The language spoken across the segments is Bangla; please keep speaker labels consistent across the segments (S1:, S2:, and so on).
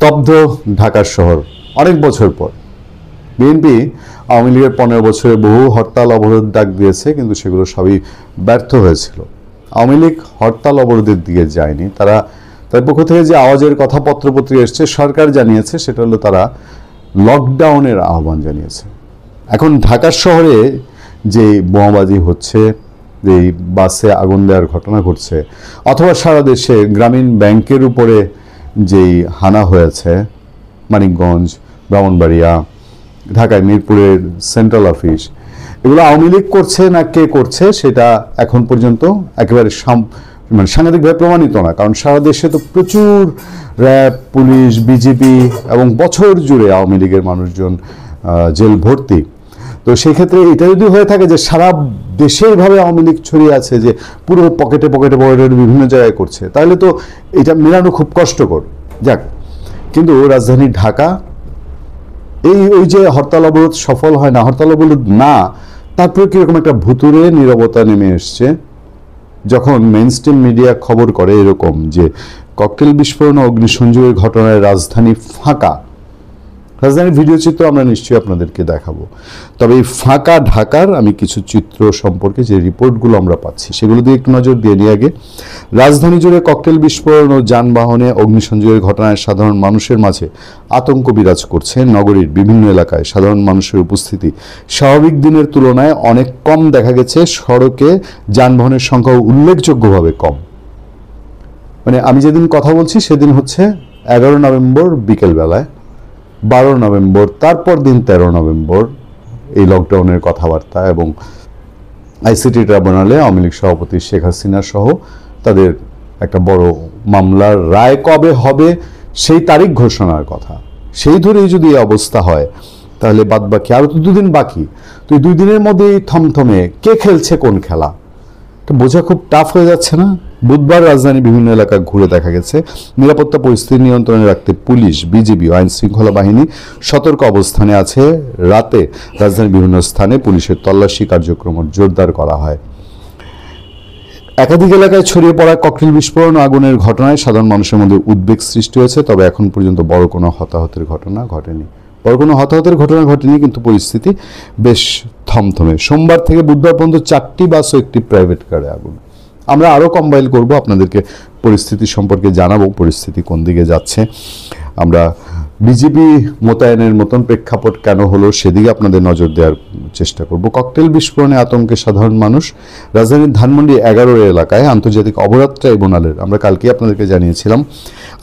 S1: স্তব্ধ ঢাকার শহর অনেক বছর পর। বিএনপি আওয়ামী লীগের 15 বছরে বহু হরতাল অবরোধ ডাক দিয়েছে, কিন্তু সেগুলো সবই ব্যর্থ হয়েছিল। আওয়ামী লীগ হরতাল অবরোধের দিকে যায়নি। তার পক্ষ থেকে যে আওয়াজের কথা পত্রপত্রে এসছে, সরকার জানিয়েছে সেটা হলো তারা লকডাউনের আহ্বান জানিয়েছে। এখন ঢাকার শহরে যে বোমাবাজি হচ্ছে, যে বাসে আগুন দেওয়ার ঘটনা ঘটছে, অথবা সারা দেশে গ্রামীণ ব্যাংকের উপরে যেই হানা হয়েছে, মানিকগঞ্জ, ব্রাহ্মণবাড়িয়া, ঢাকায় মিরপুরের সেন্ট্রাল অফিস, এগুলো আওয়ামী লীগ করছে না কে করছে সেটা এখন পর্যন্ত একেবারে সাংঘাতিকভাবে প্রমাণিত না। কারণ সারা দেশে তো প্রচুর র্যাব, পুলিশ, বিজেপি এবং বছর জুড়ে আওয়ামী লীগের মানুষজন জেল ভর্তি। তো সেক্ষেত্রে এটা যদি হয়ে থাকে যে সারা দেশে এইভাবে আওয়ামী লীগ ছড়িয়ে আছে, যে পুরো পকেটে পকেটে পকেটে বিভিন্ন জায়গায় করছে, তাহলে তো এটা মেলানো খুব কষ্টকর। যাক, কিন্তু রাজধানী ঢাকা ওই যে হরতাল অবরোধ সফল হয় না, হরতাল অবরোধ না, তারপরে কিরকম একটা ভুতুরে নীরবতা নেমে এসছে যখন মেইন স্ট্রিম মিডিয়া খবর করে এরকম যে ককটেল বিস্ফোরণ ও অগ্নিসংযোগের ঘটনায় রাজধানী ফাঁকা। রাজধানীর ভিডিও চিত্র আমরা নিশ্চয়ই আপনাদেরকে দেখাবো। তবে এই ফাঁকা ঢাকার আমি কিছু চিত্র সম্পর্কে যে রিপোর্টগুলো আমরা পাচ্ছি সেগুলো দিয়ে একটু নজর দিয়ে নিয়ে আগে। রাজধানী জুড়ে ককটেল বিস্ফোরণ ও যানবাহনে অগ্নিসংযোগের ঘটনায় সাধারণ মানুষের মাঝে আতঙ্ক বিরাজ করছে। নগরীর বিভিন্ন এলাকায় সাধারণ মানুষের উপস্থিতি স্বাভাবিক দিনের তুলনায় অনেক কম দেখা গেছে। সড়কে যানবাহনের সংখ্যাও উল্লেখযোগ্যভাবে কম। মানে আমি যেদিন কথা বলছি সেদিন হচ্ছে 11 নভেম্বর বিকেলবেলায়, 12 নভেম্বর, তারপর দিন 13 নভেম্বর এই লকডাউনের কথাবার্তা, এবং আইসিটি ট্রাইব্যুনালে আওয়ামী লীগ সভাপতি শেখ হাসিনা সহ তাদের একটা বড় মামলার রায় কবে হবে সেই তারিখ ঘোষণার কথা। সেই ধরেই যদি এই অবস্থা হয় তাহলে বাদ বাকি আরও তো 2 দিন বাকি। তো এই 2 দিনের মধ্যেই থমথমে কে খেলছে কোন খেলা, বোঝা খুব টাফ হয়ে যাচ্ছে না? বুধবার রাজধানীর বিভিন্ন এলাকা ঘুরে দেখা গেছে নিরাপত্তা পরিস্থিতি নিয়ন্ত্রণে রাখতে পুলিশ, বিজিবি ও আইন শৃঙ্খলা বাহিনী সতর্ক অবস্থানে আছে। রাতে রাজধানীর বিভিন্ন স্থানে পুলিশের তল্লাশি কার্যক্রম জোরদার করা হয়। একাধিক এলাকায় ছড়িয়ে পড়া ককটেল বিস্ফোরণ ও আগুনের ঘটনায় সাধারণ মানুষের মধ্যে উদ্বেগ সৃষ্টি হয়েছে। তবে এখন পর্যন্ত বড় কোনো হতাহতের ঘটনা ঘটেনি, কিন্তু পরিস্থিতি বেশ থমথমে। সোমবার থেকে বুধবার পর্যন্ত 4টি বাস ও একটি প্রাইভেট কারে আগুন। আমরা আরও কম্পাইল করব, আপনাদেরকে পরিস্থিতি সম্পর্কে জানাবো, পরিস্থিতি কোন দিকে যাচ্ছে। আমরা বিজেপি মোতায়েনের মতন প্রেক্ষাপট কেন হলো সেদিকে আপনাদের নজর দেওয়ার চেষ্টা করব। ককটেল বিস্ফোরণে আতঙ্কে সাধারণ মানুষ। রাজধানীর ধানমন্ডি 11 এলাকায় আন্তর্জাতিক অপরাধ ট্রাইব্যুনালের, আমরা কালকেই আপনাদেরকে জানিয়েছিলাম,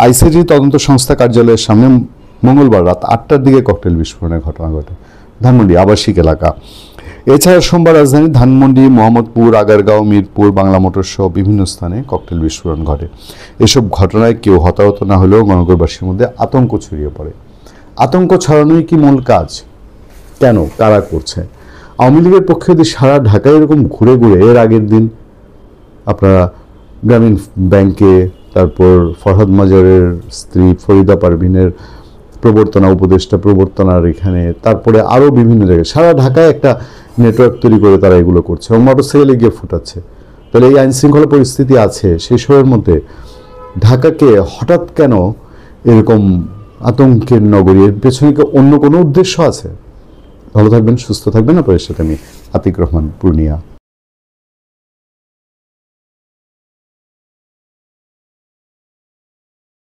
S1: আইসিটি তদন্ত সংস্থা কার্যালয়ের সামনে মঙ্গলবার রাত 8টার দিকে ককটেল বিস্ফোরণের ঘটনা ঘটে। ধানমন্ডি আবাসিক এলাকা। এছাড়া সোমবার রাজধানী ধানমন্ডি, মোহাম্মদপুর, আগারগাঁও, মিরপুর, বাংলা মোটর সহ বিভিন্ন স্থানে ককটেল বিস্ফোরণ ঘটে। এসব ঘটনায় কেউ হতাহত না হলেও মহানগরবাসীর মধ্যে আতঙ্ক ছড়িয়ে পড়ে। আতঙ্ক ছড়ানোই কি মূল কাজ? কেন, কারা করছে? আওয়ামী লীগের পক্ষে যদি সারা ঢাকায় এরকম ঘুরে ঘুরে, এর আগের দিন আপনারা গ্রামীণ ব্যাংকে, তারপর ফরহাদ মাজারের স্ত্রী ফরিদা পারভিনের উপদেষ্টা প্রবর্তনার এখানে, তারপরে আরও বিভিন্ন জায়গায় সারা ঢাকায় একটা নেটওয়ার্ক তৈরি করে তারা এগুলো করছে এবং মোটরসাইকেলে গিয়ে ফুটাচ্ছে। তাহলে এই আইন শৃঙ্খলা পরিস্থিতি আছে, সেই সময়ের মধ্যে ঢাকাকে হঠাৎ কেন এরকম আতঙ্কের নগরী? এর পেছনে কি অন্য কোনো উদ্দেশ্য আছে? ভালো থাকবেন, সুস্থ থাকবেন। আপনাদের সাথে আমি আতিক রহমান, পূর্ণিয়া।